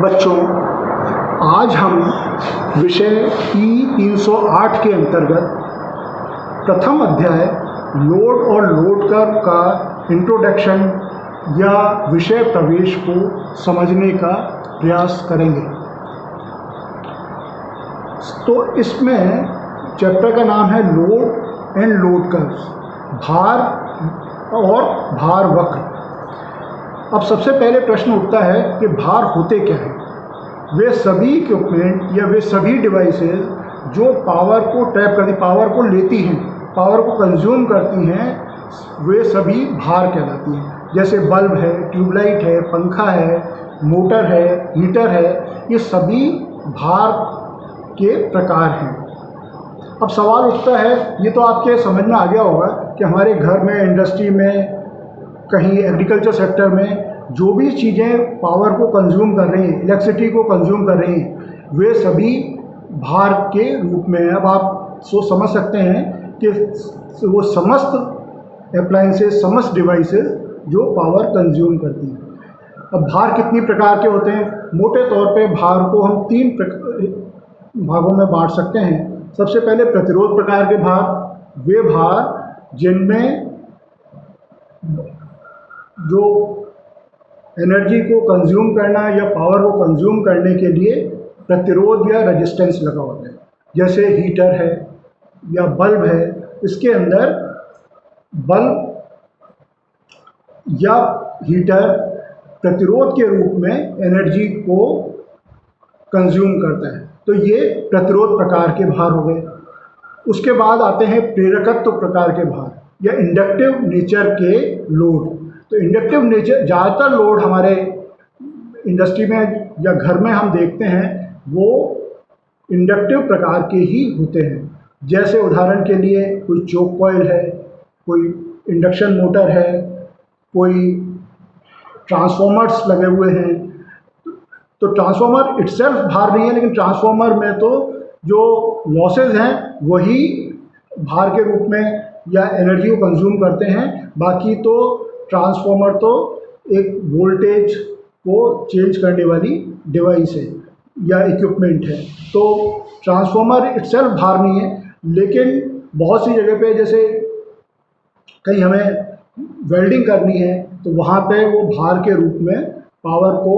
बच्चों, आज हम विषय E308 के अंतर्गत प्रथम अध्याय लोड और लोड कर्व का इंट्रोडक्शन या विषय प्रवेश को समझने का प्रयास करेंगे। तो इसमें चैप्टर का नाम है लोड एंड लोड कर्व्स, भार और भार वक्र। अब सबसे पहले प्रश्न उठता है कि भार होते क्या हैं। वे सभी इक्विपमेंट या वे सभी डिवाइसेस जो पावर को ट्रैप करती, पावर को लेती हैं, पावर को कंज्यूम करती हैं, वे सभी भार कहलाती हैं। जैसे बल्ब है, ट्यूबलाइट है, पंखा है, मोटर है, हीटर है, ये सभी भार के प्रकार हैं। अब सवाल उठता है, ये तो आपके समझ में आ गया होगा कि हमारे घर में, इंडस्ट्री में, कहीं एग्रीकल्चर सेक्टर में जो भी चीज़ें पावर को कंज्यूम कर रही हैं, इलेक्ट्रिसिटी को कंज्यूम कर रही हैं, वे सभी भार के रूप में हैं। अब आप समझ सकते हैं कि वो समस्त अप्लायंसेस, समस्त डिवाइसेस जो पावर कंज्यूम करती हैं। अब भार कितनी प्रकार के होते हैं? मोटे तौर पे भार को हम 3 भागों में बांट सकते हैं। सबसे पहले प्रतिरोध प्रकार के भार, वे भार जिनमें जो एनर्जी को कंज्यूम करना या पावर को कंज्यूम करने के लिए प्रतिरोध या रेजिस्टेंस लगा होता है। जैसे हीटर है या बल्ब है, इसके अंदर बल्ब या हीटर प्रतिरोध के रूप में एनर्जी को कंज्यूम करता है। तो ये प्रतिरोध प्रकार के भार हो गए। उसके बाद आते हैं प्रेरकत्व प्रकार के भार या इंडक्टिव नेचर के लोड। तो इंडक्टिव नेचर, ज़्यादातर लोड हमारे इंडस्ट्री में या घर में हम देखते हैं वो इंडक्टिव प्रकार के ही होते हैं। जैसे उदाहरण के लिए कोई चोक कॉइल है, कोई इंडक्शन मोटर है, कोई ट्रांसफॉर्मर्स लगे हुए हैं। तो ट्रांसफॉर्मर इटसेल्फ भार नहीं है, लेकिन ट्रांसफॉर्मर में तो जो लॉसेज हैं वही भार के रूप में या एनर्जी को कंज्यूम करते हैं। बाकी तो ट्रांसफॉर्मर तो एक वोल्टेज को चेंज करने वाली डिवाइस है या इक्विपमेंट है। तो ट्रांसफॉर्मर इटसेल्फ भार नहीं है, लेकिन बहुत सी जगह पे जैसे कहीं हमें वेल्डिंग करनी है तो वहाँ पे वो भार के रूप में पावर को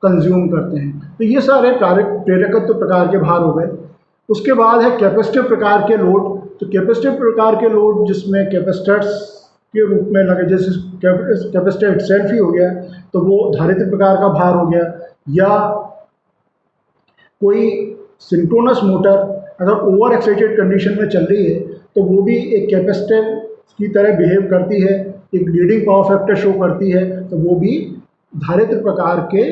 कंज्यूम करते हैं। तो ये सारे प्रेरकत्व प्रकार के भार हो गए। उसके बाद है कैपेसिटिव प्रकार के लोड। तो कैपेसिटिव प्रकार के लोड जिसमें कैपेसिटर्स के रूप में लगे, जैसे कैपेसिटर इटसेल्फ ही हो गया, तो वो धारित्र प्रकार का भार हो गया। या कोई सिंक्रोनस मोटर अगर ओवर एक्साइटेड कंडीशन में चल रही है तो वो भी एक कैपेसिटर की तरह बिहेव करती है, एक लीडिंग पावर फैक्टर शो करती है, तो वो भी धारित्र प्रकार के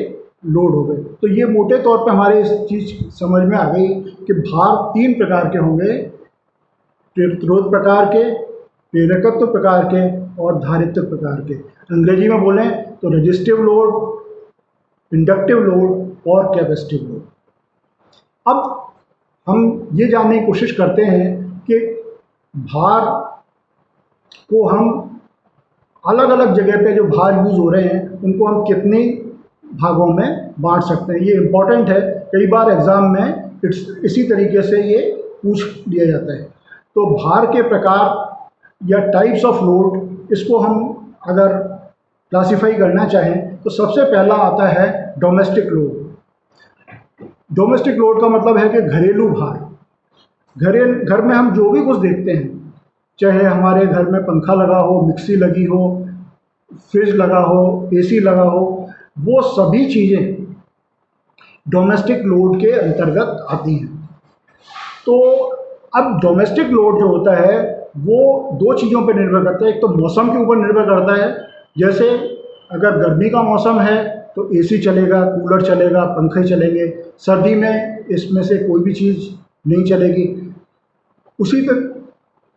लोड हो गए। तो ये मोटे तौर पे हमारे इस चीज़ समझ में आ गई कि भार 3 प्रकार के होंगे, प्रतिरोध प्रकार के, प्रेरकत्व प्रकार के और धारित्र प्रकार के। अंग्रेजी में बोलें तो रेजिस्टिव लोड, इंडक्टिव लोड और कैपेसिटिव लोड। अब हम ये जानने की कोशिश करते हैं कि भार को हम अलग अलग जगह पे जो भार यूज़ हो रहे हैं उनको हम कितने भागों में बांट सकते हैं। ये इम्पॉर्टेंट है, कई बार एग्ज़ाम में इसी तरीके से ये पूछ लिया जाता है। तो भार के प्रकार या टाइप्स ऑफ लोड, इसको हम अगर क्लासिफाई करना चाहें तो सबसे पहला आता है डोमेस्टिक लोड। डोमेस्टिक लोड का मतलब है कि घरेलू भार। घर में हम जो भी कुछ देखते हैं, चाहे हमारे घर में पंखा लगा हो, मिक्सी लगी हो, फ्रिज लगा हो, एसी लगा हो, वो सभी चीज़ें डोमेस्टिक लोड के अंतर्गत आती हैं। तो अब डोमेस्टिक लोड जो होता है वो 2 चीज़ों पर निर्भर करता है। एक तो मौसम के ऊपर निर्भर करता है, जैसे अगर गर्मी का मौसम है तो एसी चलेगा, कूलर चलेगा, पंखे चलेंगे। सर्दी में इसमें से कोई भी चीज़ नहीं चलेगी। उसी तक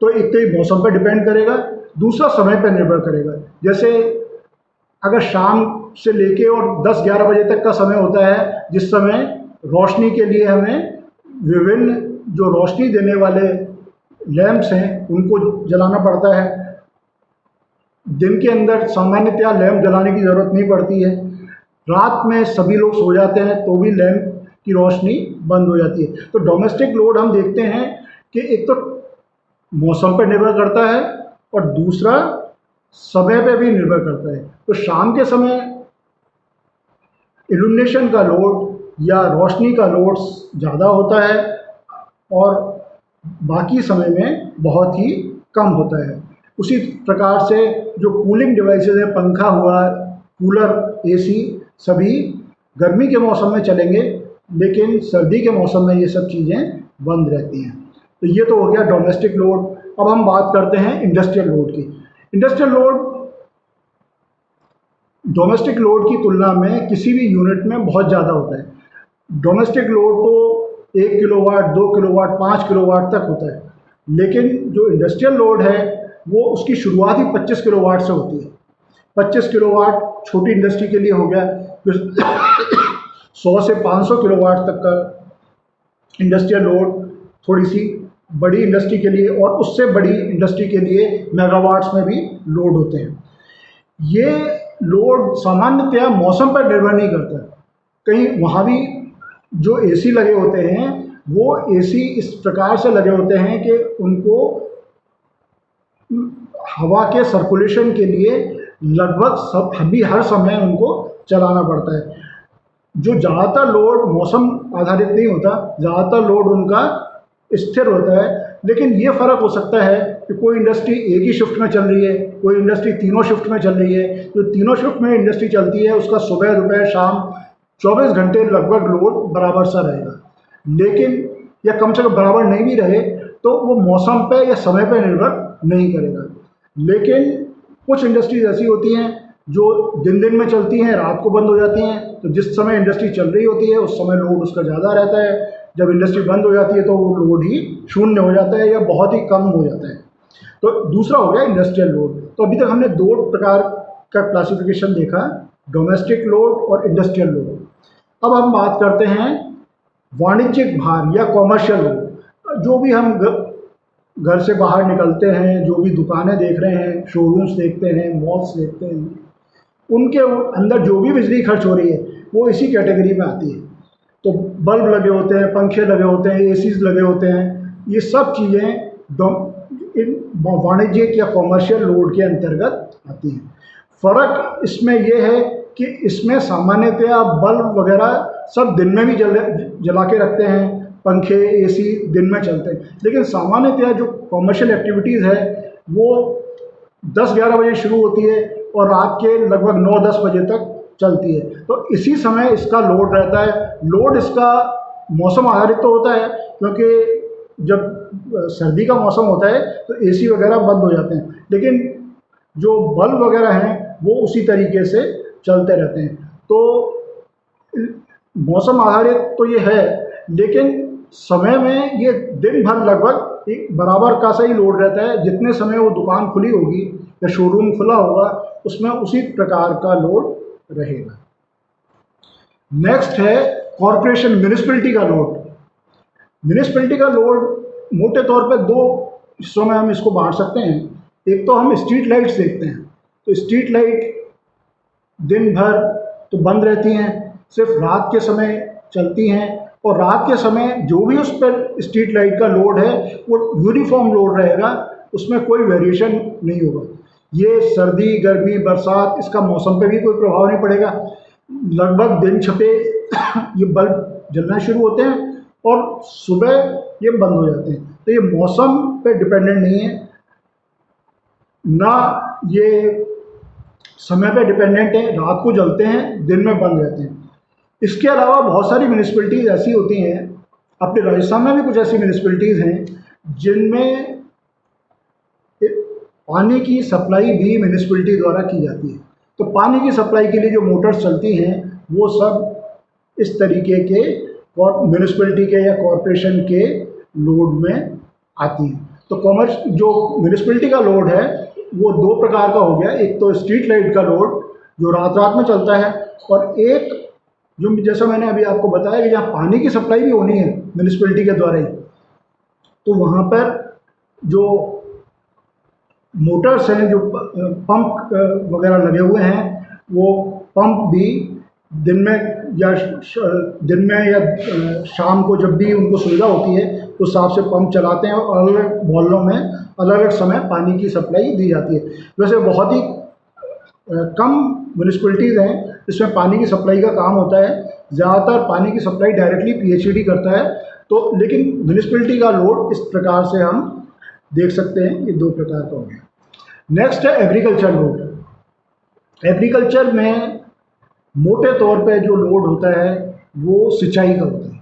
तो एक तो ये मौसम पर डिपेंड करेगा, दूसरा समय पर निर्भर करेगा। जैसे अगर शाम से लेके और 10-11 बजे तक का समय होता है, जिस समय रोशनी के लिए हमें विभिन्न जो रोशनी देने वाले लैंप्स हैं उनको जलाना पड़ता है, दिन के अंदर सामान्यतया लैंप जलाने की ज़रूरत नहीं पड़ती है। रात में सभी लोग सो जाते हैं तो भी लैंप की रोशनी बंद हो जाती है। तो डोमेस्टिक लोड हम देखते हैं कि एक तो मौसम पर निर्भर करता है और दूसरा समय पे भी निर्भर करता है। तो शाम के समय इल्यूमिनेशन का लोड या रोशनी का लोड ज़्यादा होता है और बाकी समय में बहुत ही कम होता है। उसी प्रकार से जो कूलिंग डिवाइसेस है, पंखा हुआ, कूलर, एसी, सभी गर्मी के मौसम में चलेंगे, लेकिन सर्दी के मौसम में ये सब चीज़ें बंद रहती हैं। तो ये तो हो गया डोमेस्टिक लोड। अब हम बात करते हैं इंडस्ट्रियल लोड की। इंडस्ट्रियल लोड डोमेस्टिक लोड की तुलना में किसी भी यूनिट में बहुत ज़्यादा होता है। डोमेस्टिक लोड तो 1 किलोवाट, 2 किलोवाट, 5 किलोवाट तक होता है, लेकिन जो इंडस्ट्रियल लोड है वो उसकी शुरुआत ही 25 किलोवाट से होती है। 25 किलोवाट छोटी इंडस्ट्री के लिए हो गया, फिर 100 से 500 किलोवाट तक का इंडस्ट्रियल लोड थोड़ी सी बड़ी इंडस्ट्री के लिए, और उससे बड़ी इंडस्ट्री के लिए मेगावाट्स में भी लोड होते हैं। ये लोड सामान्यतया मौसम पर निर्भर नहीं करता। कहीं वहाँ भी जो एसी लगे होते हैं वो एसी इस प्रकार से लगे होते हैं कि उनको हवा के सर्कुलेशन के लिए लगभग हर समय उनको चलाना पड़ता है। जो ज़्यादातर लोड मौसम आधारित नहीं होता, ज़्यादातर लोड उनका स्थिर होता है। लेकिन ये फ़र्क हो सकता है कि कोई इंडस्ट्री एक ही शिफ्ट में चल रही है, कोई इंडस्ट्री तीनों शिफ्ट में चल रही है। जो तीनों शिफ्ट में इंडस्ट्री चलती है उसका सुबह दोपहर शाम 24 घंटे लगभग लोड बराबर सा रहेगा। लेकिन या कम से कम बराबर नहीं भी रहे तो वो मौसम पे या समय पे निर्भर नहीं करेगा। लेकिन कुछ इंडस्ट्रीज ऐसी होती हैं जो दिन दिन में चलती हैं, रात को बंद हो जाती हैं। तो जिस समय इंडस्ट्री चल रही होती है उस समय लोड उसका ज़्यादा रहता है, जब इंडस्ट्री बंद हो जाती है तो वो लोड ही शून्य हो जाता है या बहुत ही कम हो जाता है। तो दूसरा हो गया इंडस्ट्रियल लोड। तो अभी तक हमने 2 प्रकार का क्लासिफिकेशन देखा, डोमेस्टिक लोड और इंडस्ट्रियल लोड। अब हम बात करते हैं वाणिज्यिक भार या कॉमर्शियल लोड। जो भी हम घर से बाहर निकलते हैं, जो भी दुकानें देख रहे हैं, शोरूम्स देखते हैं, मॉल्स देखते हैं, उनके अंदर जो भी बिजली खर्च हो रही है वो इसी कैटेगरी में आती है। तो बल्ब लगे होते हैं, पंखे लगे होते हैं, एसीज लगे होते हैं, ये सब चीज़ें इन वाणिज्यिक या कॉमर्शियल लोड के अंतर्गत आती हैं। फ़र्क इसमें यह है कि इसमें सामान्यतया बल्ब वगैरह सब दिन में भी जला के रखते हैं, पंखे, एसी दिन में चलते हैं। लेकिन सामान्यतया जो कॉमर्शियल एक्टिविटीज़ है वो 10-11 बजे शुरू होती है और रात के लगभग 9-10 बजे तक चलती है। तो इसी समय इसका लोड रहता है। लोड इसका मौसम आधारित तो होता है, क्योंकि जब सर्दी का मौसम होता है तो एसी वगैरह बंद हो जाते हैं, लेकिन जो बल्ब वगैरह हैं वो उसी तरीके से चलते रहते हैं। तो मौसम आधारित तो ये है, लेकिन समय में ये दिन भर लगभग एक बराबर का सा ही लोड रहता है। जितने समय वो दुकान खुली होगी या शोरूम खुला होगा उसमें उसी प्रकार का लोड रहेगा। नेक्स्ट है कॉरपोरेशन म्यूनिसिपैलिटी का लोड। म्यूनिसिपैलिटी का लोड मोटे तौर पे 2 हिस्सों में हम इसको बांट सकते हैं। एक तो हम स्ट्रीट लाइट्स देखते हैं, तो स्ट्रीट लाइट दिन भर तो बंद रहती हैं, सिर्फ रात के समय चलती हैं, और रात के समय जो भी उस पर स्ट्रीट लाइट का लोड है वो यूनिफॉर्म लोड रहेगा, उसमें कोई वेरिएशन नहीं होगा। ये सर्दी, गर्मी, बरसात, इसका मौसम पे भी कोई प्रभाव नहीं पड़ेगा। लगभग दिन छपे ये बल्ब जलना शुरू होते हैं और सुबह ये बंद हो जाते हैं। तो ये मौसम पे डिपेंडेंट नहीं है, ना ये समय पे डिपेंडेंट है। रात को जलते हैं, दिन में बंद रहते हैं। इसके अलावा बहुत सारी म्यूनिसिपैलिटीज़ ऐसी होती हैं, अपने राजस्थान में भी कुछ ऐसी म्यूनिसिपैलिटीज़ हैं जिनमें पानी की सप्लाई भी म्यूनिसिपैलिटी द्वारा की जाती है। तो पानी की सप्लाई के लिए जो मोटर्स चलती हैं वो सब इस तरीके के म्यूनिसिपैलिटी के या कॉरपोरेशन के लोड में आती हैं। तो जो म्यूनिसिपैलिटी का लोड है वो 2 प्रकार का हो गया। एक तो स्ट्रीट लाइट का लोड जो रात रात में चलता है, और एक जो जैसा मैंने अभी आपको बताया कि जहाँ पानी की सप्लाई भी होनी है म्यूनिसिपैलिटी के द्वारा ही, तो वहाँ पर जो मोटर्स हैं, जो पंप वगैरह लगे हुए हैं, वो पंप भी दिन में या शाम को जब भी उनको सुविधा होती है उस हिसाब से पंप चलाते हैं और अलग अलग मोहल्लों में अलग अलग समय पानी की सप्लाई दी जाती है। वैसे बहुत ही कम म्यूनिसिपैलिटीज़ हैं जिसमें पानी की सप्लाई का काम होता है। ज़्यादातर पानी की सप्लाई डायरेक्टली पीएचईडी करता है। तो लेकिन म्यूनिसिपैलिटी का लोड इस प्रकार से हम देख सकते हैं, ये दो प्रकार का हो गया। नेक्स्ट है एग्रीकल्चर लोड। एग्रीकल्चर में मोटे तौर पे जो लोड होता है वो सिंचाई का होता है।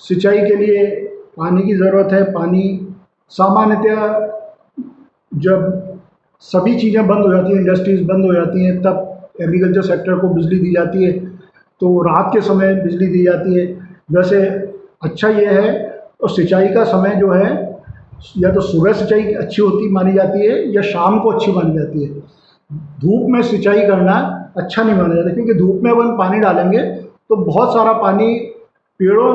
सिंचाई के लिए पानी की ज़रूरत है। पानी सामान्यतः जब सभी चीज़ें बंद हो जाती हैं, इंडस्ट्रीज़ बंद हो जाती हैं, तब एग्रीकल्चर सेक्टर को बिजली दी जाती है। तो रात के समय बिजली दी जाती है। वैसे अच्छा ये है, और सिंचाई का समय जो है या तो सुबह सिंचाई अच्छी होती मानी जाती है या शाम को अच्छी मानी जाती है। धूप में सिंचाई करना अच्छा नहीं माना जाता, क्योंकि धूप में अपन पानी डालेंगे तो बहुत सारा पानी पेड़ों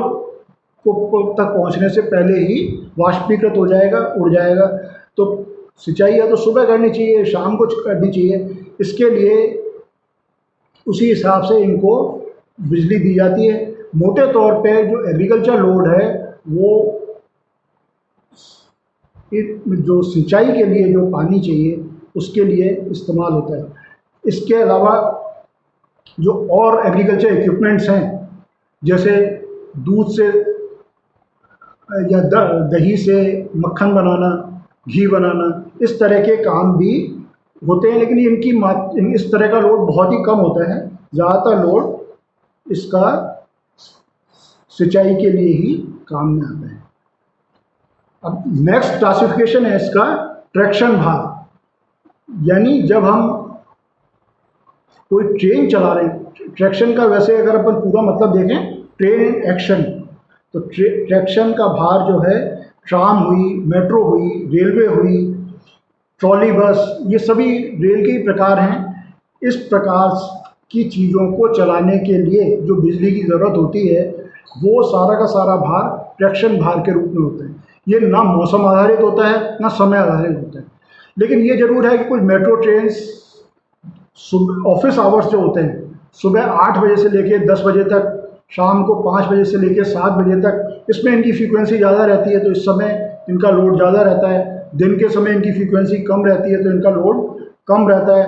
को तक पहुंचने से पहले ही वाष्पीकृत हो जाएगा, उड़ जाएगा। तो सिंचाई या तो सुबह करनी चाहिए, शाम को करनी चाहिए। इसके लिए उसी हिसाब से इनको बिजली दी जाती है। मोटे तौर पे जो एग्रीकल्चर लोड है वो जो सिंचाई के लिए जो पानी चाहिए उसके लिए इस्तेमाल होता है। इसके अलावा जो और एग्रीकल्चर इक्विपमेंट्स हैं, जैसे दूध से या दही से मक्खन बनाना, घी बनाना, इस तरह के काम भी होते हैं, लेकिन इनकी इस तरह का लोड बहुत ही कम होता है। ज़्यादातर लोड इसका सिंचाई के लिए ही काम में आता है। अब नेक्स्ट क्लासिफिकेशन है इसका ट्रैक्शन भार, यानी जब हम कोई ट्रेन चला रहे हैं। ट्रैक्शन का वैसे अगर अपन पूरा मतलब देखें, ट्रेन इन एक्शन, तो ट्रैक्शन का भार जो है ट्राम हुई, मेट्रो हुई, रेलवे हुई, ट्रॉली बस, ये सभी रेल के ही प्रकार हैं। इस प्रकार की चीज़ों को चलाने के लिए जो बिजली की ज़रूरत होती है वो सारा का सारा भार ट्रैक्शन भार के रूप में होता है। ये ना मौसम आधारित होता है ना समय आधारित होता है। लेकिन ये ज़रूर है कि कुछ मेट्रो ट्रेन ऑफिस आवर्स जो होते हैं, सुबह 8 बजे से लेकर 10 बजे तक, शाम को 5 बजे से लेकर 7 बजे तक, इसमें इनकी फ्रीक्वेंसी ज़्यादा रहती है तो इस समय इनका लोड ज़्यादा रहता है। दिन के समय इनकी फ्रीक्वेंसी कम रहती है तो इनका लोड कम रहता है।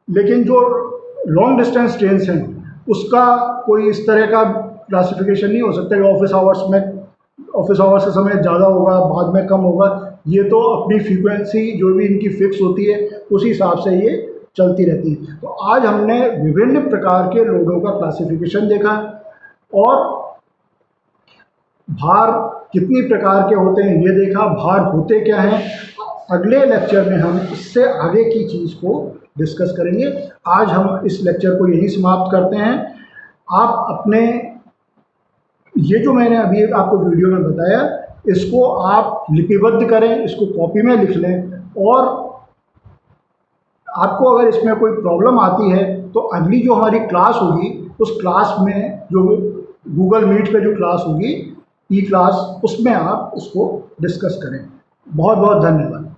लेकिन जो लॉन्ग डिस्टेंस ट्रेन हैं उसका कोई इस तरह का क्लासिफिकेशन नहीं हो सकता कि ऑफिस आवर्स का समय ज़्यादा होगा, बाद में कम होगा। ये तो अपनी फ्रीक्वेंसी जो भी इनकी फिक्स होती है उसी हिसाब से ये चलती रहती है। तो आज हमने विभिन्न प्रकार के लोडों का क्लासिफिकेशन देखा और भार कितनी प्रकार के होते हैं ये देखा, भार होते क्या हैं। अगले लेक्चर में हम इससे आगे की चीज़ को डिस्कस करेंगे। आज हम इस लेक्चर को यहीं समाप्त करते हैं। आप अपने ये जो मैंने अभी आपको वीडियो में बताया इसको आप लिपिबद्ध करें, इसको कॉपी में लिख लें, और आपको अगर इसमें कोई प्रॉब्लम आती है तो अगली जो हमारी क्लास होगी उस क्लास में, जो गूगल मीट पे जो क्लास होगी, ई क्लास, उसमें आप उसको डिस्कस करें। बहुत बहुत धन्यवाद।